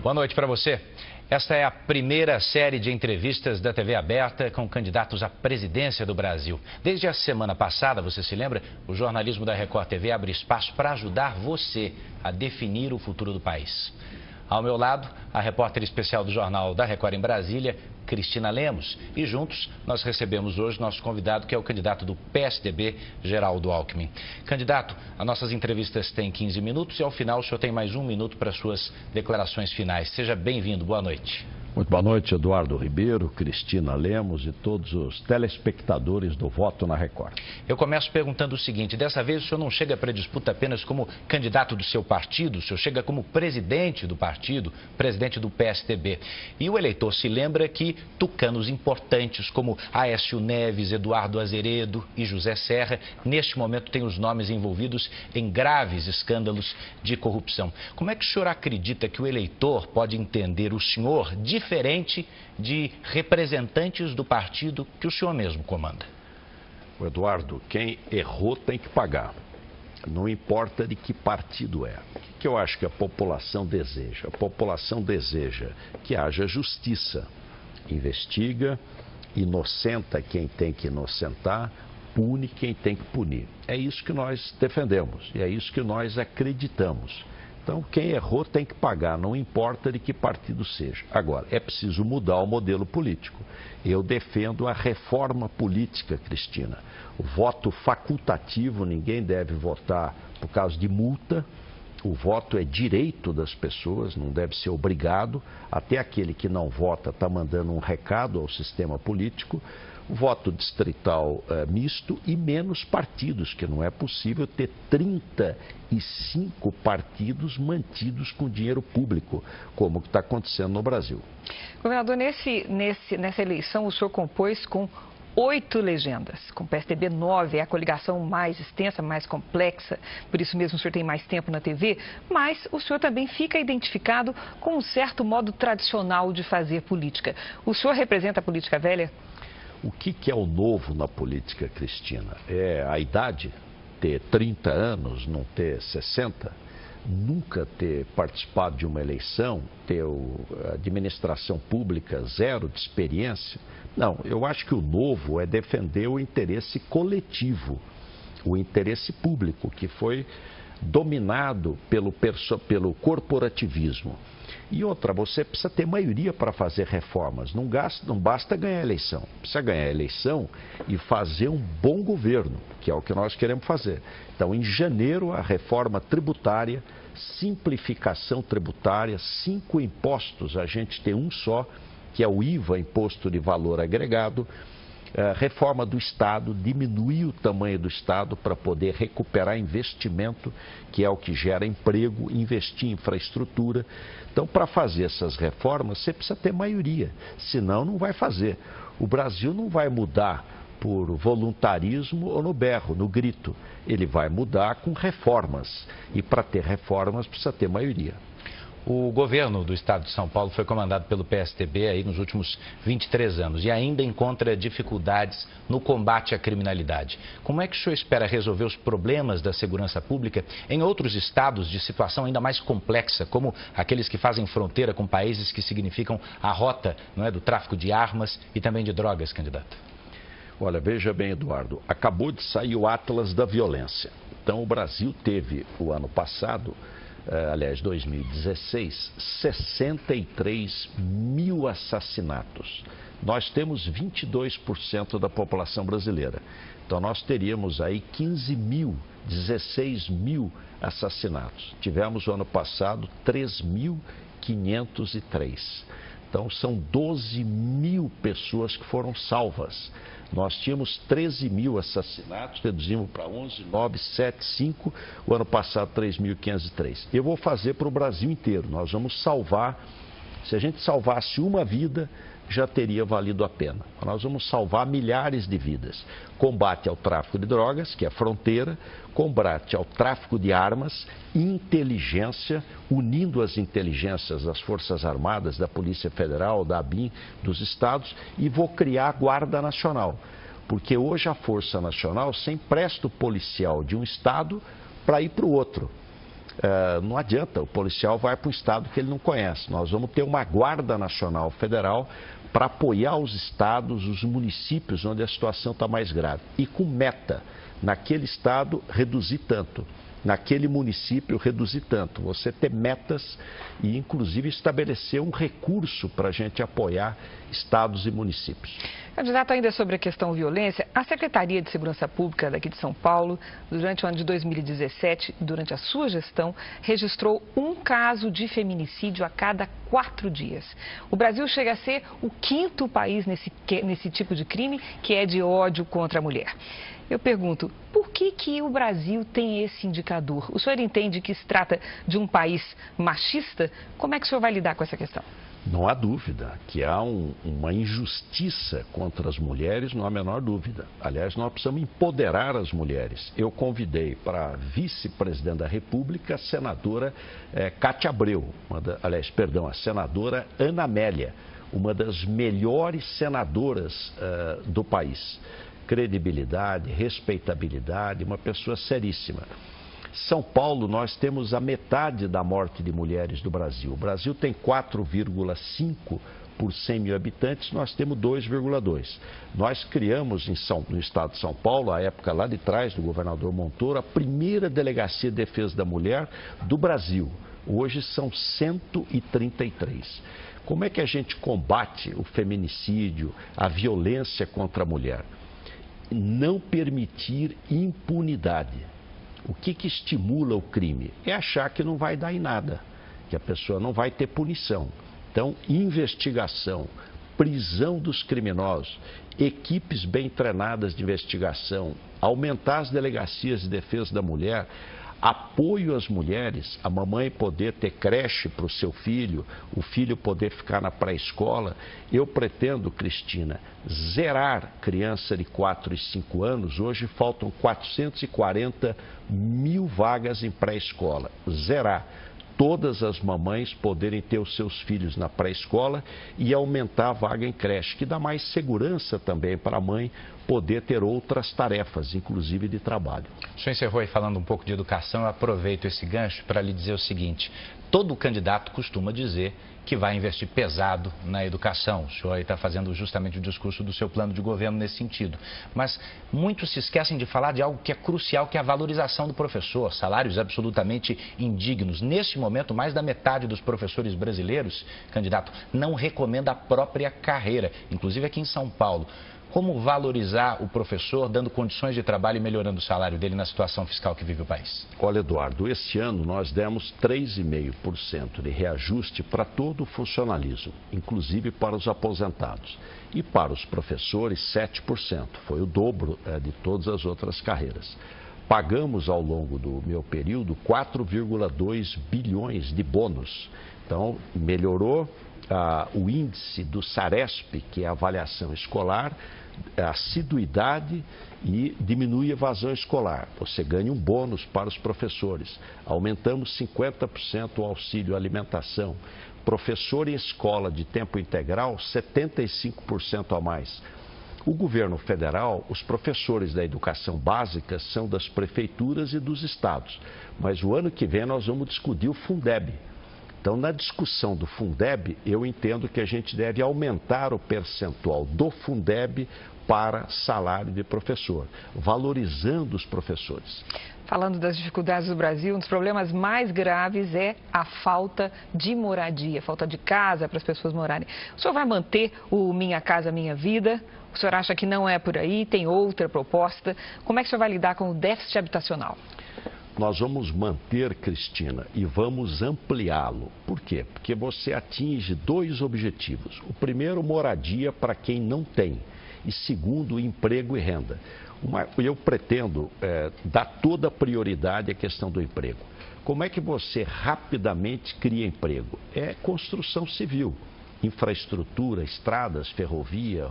Boa noite para você. Esta é a primeira série de entrevistas da TV aberta com candidatos à presidência do Brasil. Desde a semana passada, você se lembra, o jornalismo da Record TV abre espaço para ajudar você a definir o futuro do país. Ao meu lado, a repórter especial do Jornal da Record em Brasília, Cristina Lemos. E juntos nós recebemos hoje nosso convidado, que é o candidato do PSDB, Geraldo Alckmin. Candidato, as nossas entrevistas têm 15 minutos e ao final o senhor tem mais 1 minuto para suas declarações finais. Seja bem-vindo, boa noite. Muito boa noite, Eduardo Ribeiro, Cristina Lemos e todos os telespectadores do Voto na Record. Eu começo perguntando o seguinte: dessa vez o senhor não chega para a disputa apenas como candidato do seu partido, o senhor chega como presidente do partido, presidente do PSDB. E o eleitor se lembra que tucanos importantes como Aécio Neves, Eduardo Azeredo e José Serra, neste momento têm os nomes envolvidos em graves escândalos de corrupção. Como é que o senhor acredita que o eleitor pode entender o senhor diferente de representantes do partido que o senhor mesmo comanda? Eduardo, quem errou tem que pagar. Não importa de que partido é. O que eu acho que a população deseja? A população deseja que haja justiça. Investiga, inocenta quem tem que inocentar, pune quem tem que punir. É isso que nós defendemos e é isso que nós acreditamos. Então, quem errou tem que pagar, não importa de que partido seja. Agora, é preciso mudar o modelo político. Eu defendo a reforma política, Cristina. O voto facultativo, ninguém deve votar por causa de multa. O voto é direito das pessoas, não deve ser obrigado. Até aquele que não vota está mandando um recado ao sistema político. Voto distrital misto e menos partidos, que não é possível ter 35 partidos mantidos com dinheiro público, como está acontecendo no Brasil. Governador, nessa eleição o senhor compôs com 8 legendas, com o PSDB 9, é a coligação mais extensa, mais complexa, por isso mesmo o senhor tem mais tempo na TV, mas o senhor também fica identificado com um certo modo tradicional de fazer política. O senhor representa a política velha? O que é o novo na política, Cristina? É a idade? Ter 30 anos, não ter 60? Nunca ter participado de uma eleição? Ter administração pública zero de experiência? Não, eu acho que o novo é defender o interesse coletivo, o interesse público, que foi dominado pelo corporativismo. E outra, você precisa ter maioria para fazer reformas, não basta ganhar a eleição, precisa ganhar a eleição e fazer um bom governo, que é o que nós queremos fazer. Então, em janeiro, a reforma tributária, simplificação tributária, 5 impostos, a gente tem um só, que é o IVA, Imposto de Valor Agregado. Reforma do Estado, diminuir o tamanho do Estado para poder recuperar investimento, que é o que gera emprego, investir em infraestrutura. Então, para fazer essas reformas, você precisa ter maioria, senão não vai fazer. O Brasil não vai mudar por voluntarismo ou no berro, no grito. Ele vai mudar com reformas. E para ter reformas, precisa ter maioria. O governo do estado de São Paulo foi comandado pelo PSDB aí nos últimos 23 anos e ainda encontra dificuldades no combate à criminalidade. Como é que o senhor espera resolver os problemas da segurança pública em outros estados de situação ainda mais complexa, como aqueles que fazem fronteira com países que significam a rota, não é, do tráfico de armas e também de drogas, candidato? Olha, veja bem, Eduardo, acabou de sair o Atlas da Violência. Então, o Brasil teve, o ano passado, aliás, 2016, 63 mil assassinatos. Nós temos 22% da população brasileira. Então, nós teríamos aí 15 mil, 16 mil assassinatos. Tivemos, o ano passado, 3.503. Então, são 12 mil pessoas que foram salvas. Nós tínhamos 13 mil assassinatos, reduzimos para 11.975, o ano passado 3.503. Eu vou fazer para o Brasil inteiro, nós vamos salvar, se a gente salvasse uma vida, já teria valido a pena. Nós vamos salvar milhares de vidas. Combate ao tráfico de drogas, que é a fronteira, combate ao tráfico de armas, inteligência, unindo as inteligências das Forças Armadas, da Polícia Federal, da ABIN, dos estados, e vou criar a Guarda Nacional. Porque hoje a Força Nacional se empresta o policial de um estado para ir para o outro. não adianta, o policial vai para um estado que ele não conhece. Nós vamos ter uma Guarda Nacional Federal para apoiar os estados, os municípios onde a situação está mais grave. E com meta, naquele estado, reduzir tanto. Naquele município, reduzir tanto. Você ter metas e, inclusive, estabelecer um recurso para a gente apoiar estados e municípios. Candidato, ainda sobre a questão violência, a Secretaria de Segurança Pública daqui de São Paulo, durante o ano de 2017, durante a sua gestão, registrou um caso de feminicídio a cada 4 dias. O Brasil chega a ser o 5º país nesse tipo de crime, que é de ódio contra a mulher. Eu pergunto, por que o Brasil tem esse indicador? O senhor entende que se trata de um país machista? Como é que o senhor vai lidar com essa questão? Não há dúvida que há uma injustiça contra as mulheres, não há a menor dúvida. Aliás, nós precisamos empoderar as mulheres. Eu convidei para vice-presidente da República a senadora Cátia Abreu, a senadora Ana Amélia, uma das melhores senadoras do país. Credibilidade, respeitabilidade, uma pessoa seríssima. São Paulo, nós temos a metade da morte de mulheres do Brasil. O Brasil tem 4,5 por 100 mil habitantes, nós temos 2,2. Nós criamos no estado de São Paulo, à época lá de trás do governador Montoro, a primeira delegacia de defesa da mulher do Brasil. Hoje são 133. Como é que a gente combate o feminicídio, a violência contra a mulher? Não permitir impunidade. O que estimula o crime? É achar que não vai dar em nada, que a pessoa não vai ter punição. Então, investigação, prisão dos criminosos, equipes bem treinadas de investigação, aumentar as delegacias de defesa da mulher, apoio às mulheres, a mamãe poder ter creche para o seu filho, o filho poder ficar na pré-escola. Eu pretendo, Cristina, zerar criança de 4 e 5 anos. Hoje faltam 440 mil vagas em pré-escola. Zerar. Todas as mamães poderem ter os seus filhos na pré-escola e aumentar a vaga em creche, que dá mais segurança também para a mãe poder ter outras tarefas, inclusive de trabalho. O senhor encerrou aí falando um pouco de educação, eu aproveito esse gancho para lhe dizer o seguinte: todo candidato costuma dizer que vai investir pesado na educação. O senhor aí está fazendo justamente o discurso do seu plano de governo nesse sentido. Mas muitos se esquecem de falar de algo que é crucial, que é a valorização do professor. Salários absolutamente indignos. Neste momento, mais da metade dos professores brasileiros, candidato, não recomenda a própria carreira, inclusive aqui em São Paulo. Como valorizar o professor, dando condições de trabalho e melhorando o salário dele na situação fiscal que vive o país? Olha, Eduardo, este ano nós demos 3,5% de reajuste para todo o funcionalismo, inclusive para os aposentados. E para os professores, 7%. Foi o dobro de todas as outras carreiras. Pagamos ao longo do meu período 4,2 bilhões de bônus. Então, melhorou o índice do SARESP, que é a avaliação escolar, a assiduidade e diminui a evasão escolar. Você ganha um bônus para os professores. Aumentamos 50% o auxílio alimentação. Professor em escola de tempo integral, 75% a mais. O governo federal, os professores da educação básica são das prefeituras e dos estados. Mas o ano que vem nós vamos discutir o Fundeb. Então, na discussão do Fundeb, eu entendo que a gente deve aumentar o percentual do Fundeb para salário de professor, valorizando os professores. Falando das dificuldades do Brasil, um dos problemas mais graves é a falta de moradia, falta de casa para as pessoas morarem. O senhor vai manter o Minha Casa Minha Vida? O senhor acha que não é por aí? Tem outra proposta? Como é que o senhor vai lidar com o déficit habitacional? Nós vamos manter, Cristina, e vamos ampliá-lo. Por quê? Porque você atinge 2 objetivos. O primeiro, moradia para quem não tem. E segundo, emprego e renda. Eu pretendo dar toda a prioridade à questão do emprego. Como é que você rapidamente cria emprego? É construção civil. Infraestrutura, estradas, ferrovia,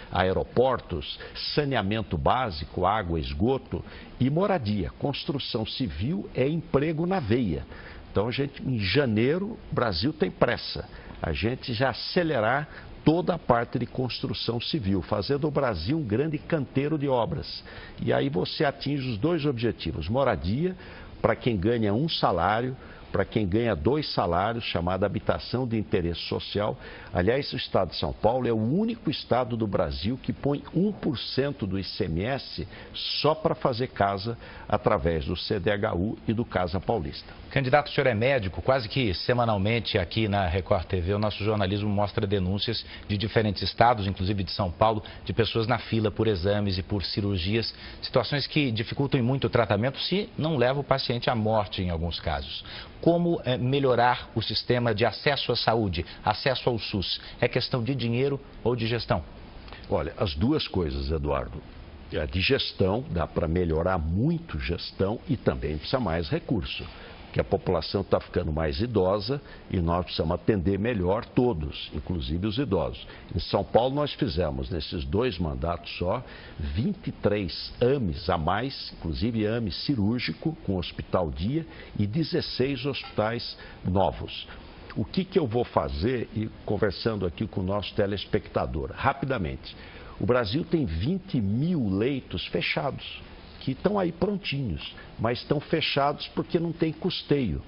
aeroportos, saneamento básico, água, esgoto e moradia. Construção civil é emprego na veia. Então, em janeiro, o Brasil tem pressa. A gente já acelerar toda a parte de construção civil, fazendo do Brasil um grande canteiro de obras. E aí você atinge os 2 objetivos, moradia para quem ganha um salário, para quem ganha 2 salários, chamada habitação de interesse social. Aliás, o estado de São Paulo é o único estado do Brasil que põe 1% do ICMS só para fazer casa através do CDHU e do Casa Paulista. Candidato, o senhor é médico, quase que semanalmente aqui na Record TV, o nosso jornalismo mostra denúncias de diferentes estados, inclusive de São Paulo, de pessoas na fila por exames e por cirurgias, situações que dificultam muito o tratamento, se não leva o paciente à morte em alguns casos. Como melhorar o sistema de acesso à saúde, acesso ao SUS? É questão de dinheiro ou de gestão? Olha, as duas coisas, Eduardo. De gestão, dá para melhorar muito gestão e também precisa mais recurso. Porque a população está ficando mais idosa e nós precisamos atender melhor todos, inclusive os idosos. Em São Paulo nós fizemos, nesses 2 mandatos só, 23 AMEs a mais, inclusive AME cirúrgico com hospital dia e 16 hospitais novos. O que eu vou fazer, e conversando aqui com o nosso telespectador, rapidamente. O Brasil tem 20 mil leitos fechados, que estão aí prontinhos, mas estão fechados porque não tem custeio.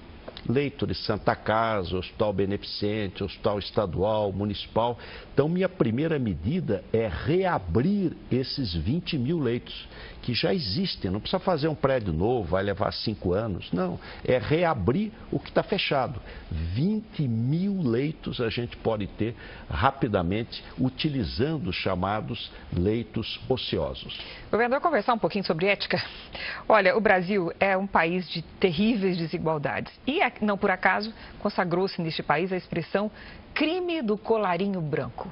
Leito de Santa Casa, Hospital Beneficente, Hospital Estadual, Municipal. Então, minha primeira medida é reabrir esses 20 mil leitos, que já existem. Não precisa fazer um prédio novo, vai levar 5 anos. Não, é reabrir o que está fechado. 20 mil leitos a gente pode ter rapidamente, utilizando os chamados leitos ociosos. Governador, conversar um pouquinho sobre ética. Olha, o Brasil é um país de terríveis desigualdades. E, não por acaso, consagrou-se neste país a expressão crime do colarinho branco,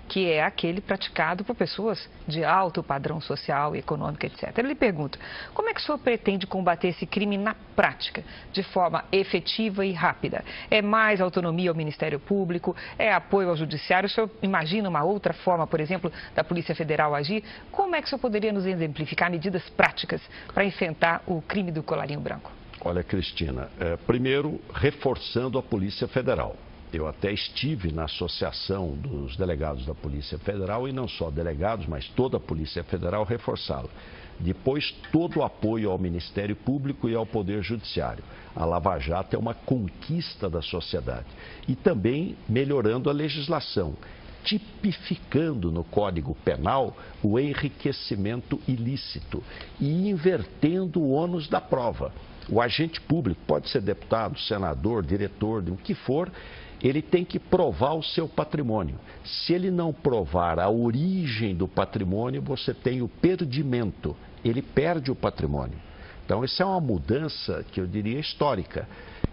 que é aquele praticado por pessoas de alto padrão social, econômico, etc. Eu lhe pergunto, como é que o senhor pretende combater esse crime na prática, de forma efetiva e rápida? É mais autonomia ao Ministério Público? É apoio ao Judiciário? O senhor imagina uma outra forma, por exemplo, da Polícia Federal agir? Como é que o senhor poderia nos exemplificar medidas práticas para enfrentar o crime do colarinho branco? Olha, Cristina, primeiro, reforçando a Polícia Federal. Eu até estive na associação dos delegados da Polícia Federal, e não só delegados, mas toda a Polícia Federal reforçá-la. Depois, todo o apoio ao Ministério Público e ao Poder Judiciário. A Lava Jato é uma conquista da sociedade. E também melhorando a legislação, tipificando no Código Penal o enriquecimento ilícito e invertendo o ônus da prova. O agente público, pode ser deputado, senador, diretor, o que for, ele tem que provar o seu patrimônio. Se ele não provar a origem do patrimônio, você tem o perdimento, ele perde o patrimônio. Então, isso é uma mudança que eu diria histórica.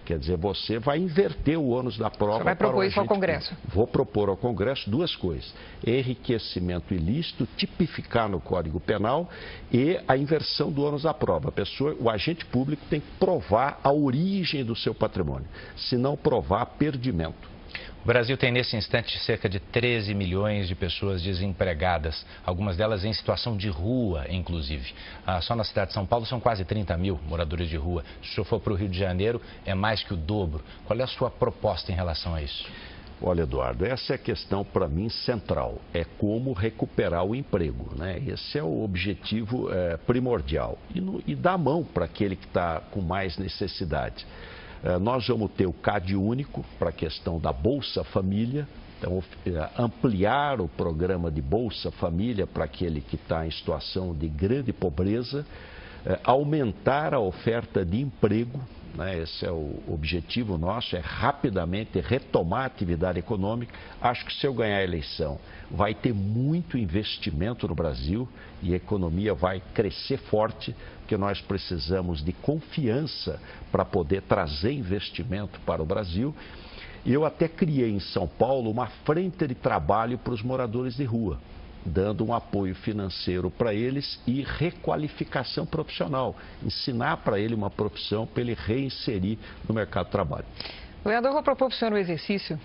Quer dizer, você vai inverter o ônus da prova. Você vai propor isso ao Congresso? Vou propor ao Congresso 2 coisas. Enriquecimento ilícito, tipificar no Código Penal, e a inversão do ônus da prova. O agente público tem que provar a origem do seu patrimônio. Se não provar, perdimento. O Brasil tem, nesse instante, cerca de 13 milhões de pessoas desempregadas, algumas delas em situação de rua, inclusive. Só na cidade de São Paulo são quase 30 mil moradores de rua. Se o senhor for para o Rio de Janeiro, é mais que o dobro. Qual é a sua proposta em relação a isso? Olha, Eduardo, essa é a questão, para mim, central. É como recuperar o emprego, né? Esse é o objetivo primordial. E dar a mão para aquele que está com mais necessidade. Nós vamos ter o CAD único para a questão da Bolsa Família, então ampliar o programa de Bolsa Família para aquele que está em situação de grande pobreza, aumentar a oferta de emprego, né? Esse é o objetivo nosso, é rapidamente retomar a atividade econômica. Acho que se eu ganhar a eleição, vai ter muito investimento no Brasil e a economia vai crescer forte, porque nós precisamos de confiança para poder trazer investimento para o Brasil. E eu até criei em São Paulo uma frente de trabalho para os moradores de rua, dando um apoio financeiro para eles e requalificação profissional, ensinar para ele uma profissão para ele reinserir no mercado de trabalho. Governador, eu vou propor para o senhor um exercício.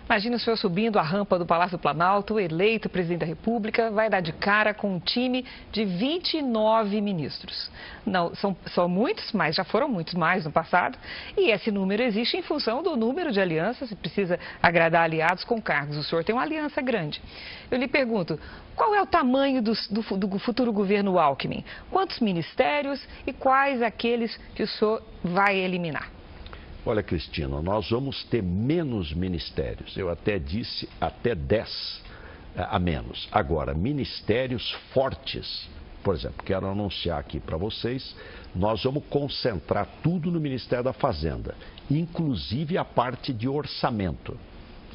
Imagina o senhor subindo a rampa do Palácio do Planalto, eleito presidente da República, vai dar de cara com um time de 29 ministros. Não, são muitos, mas já foram muitos mais no passado. E esse número existe em função do número de alianças, e precisa agradar aliados com cargos. O senhor tem uma aliança grande. Eu lhe pergunto, qual é o tamanho do futuro governo Alckmin? Quantos ministérios e quais aqueles que o senhor vai eliminar? Olha, Cristina, nós vamos ter menos ministérios. Eu até disse até 10 a menos. Agora, ministérios fortes, por exemplo, quero anunciar aqui para vocês, nós vamos concentrar tudo no Ministério da Fazenda, inclusive a parte de orçamento.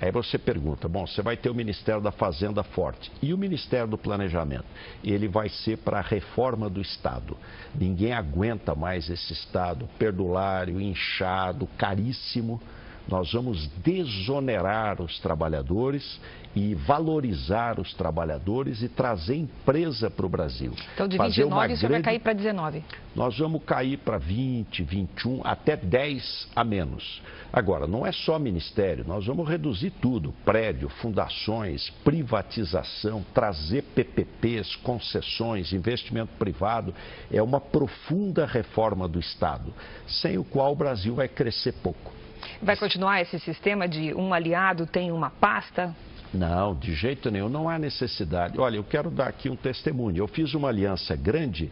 Aí você pergunta, bom, você vai ter o Ministério da Fazenda forte e o Ministério do Planejamento? Ele vai ser para a reforma do Estado. Ninguém aguenta mais esse Estado perdulário, inchado, caríssimo. Nós vamos desonerar os trabalhadores e valorizar os trabalhadores e trazer empresa para o Brasil. Então, de 29, isso vai cair para 19? Nós vamos cair para 20, 21, até 10 a menos. Agora, não é só ministério, nós vamos reduzir tudo. Prédio, fundações, privatização, trazer PPPs, concessões, investimento privado. É uma profunda reforma do Estado, sem o qual o Brasil vai crescer pouco. Vai continuar esse sistema de um aliado tem uma pasta? Não, de jeito nenhum, não há necessidade. Olha, eu quero dar aqui um testemunho. Eu fiz uma aliança grande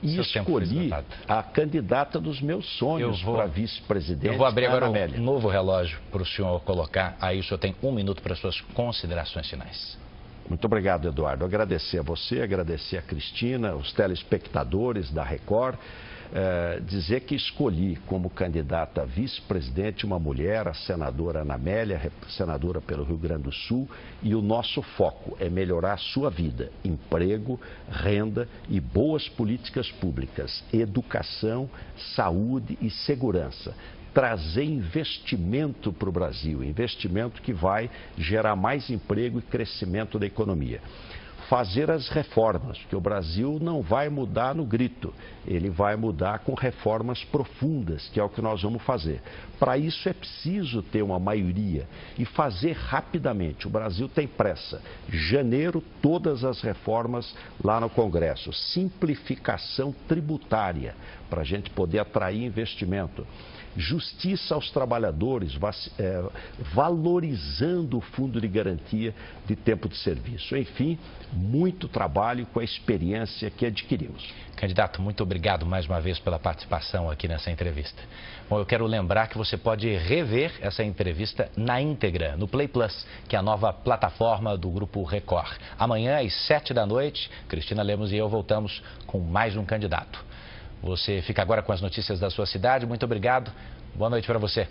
e escolhi a candidata dos meus sonhos para vice-presidente. Eu vou abrir agora um novo relógio para o senhor colocar. Aí o senhor tem 1 minuto para suas considerações finais. Muito obrigado, Eduardo. Agradecer a você, agradecer a Cristina, os telespectadores da Record. Dizer que escolhi como candidata a vice-presidente uma mulher, a senadora Ana Amélia, senadora pelo Rio Grande do Sul, e o nosso foco é melhorar a sua vida, emprego, renda e boas políticas públicas, educação, saúde e segurança. Trazer investimento para o Brasil, investimento que vai gerar mais emprego e crescimento da economia. Fazer as reformas, porque o Brasil não vai mudar no grito, ele vai mudar com reformas profundas, que é o que nós vamos fazer. Para isso é preciso ter uma maioria e fazer rapidamente. O Brasil tem pressa. Janeiro, todas as reformas lá no Congresso. Simplificação tributária, para a gente poder atrair investimento. Justiça aos trabalhadores, valorizando o fundo de garantia de tempo de serviço. Enfim, muito trabalho com a experiência que adquirimos. Candidato, muito obrigado mais uma vez pela participação aqui nessa entrevista. Bom, eu quero lembrar que você pode rever essa entrevista na íntegra, no Play Plus, que é a nova plataforma do Grupo Record. Amanhã, às 7 da noite, Cristina Lemos e eu voltamos com mais um candidato. Você fica agora com as notícias da sua cidade. Muito obrigado. Boa noite para você.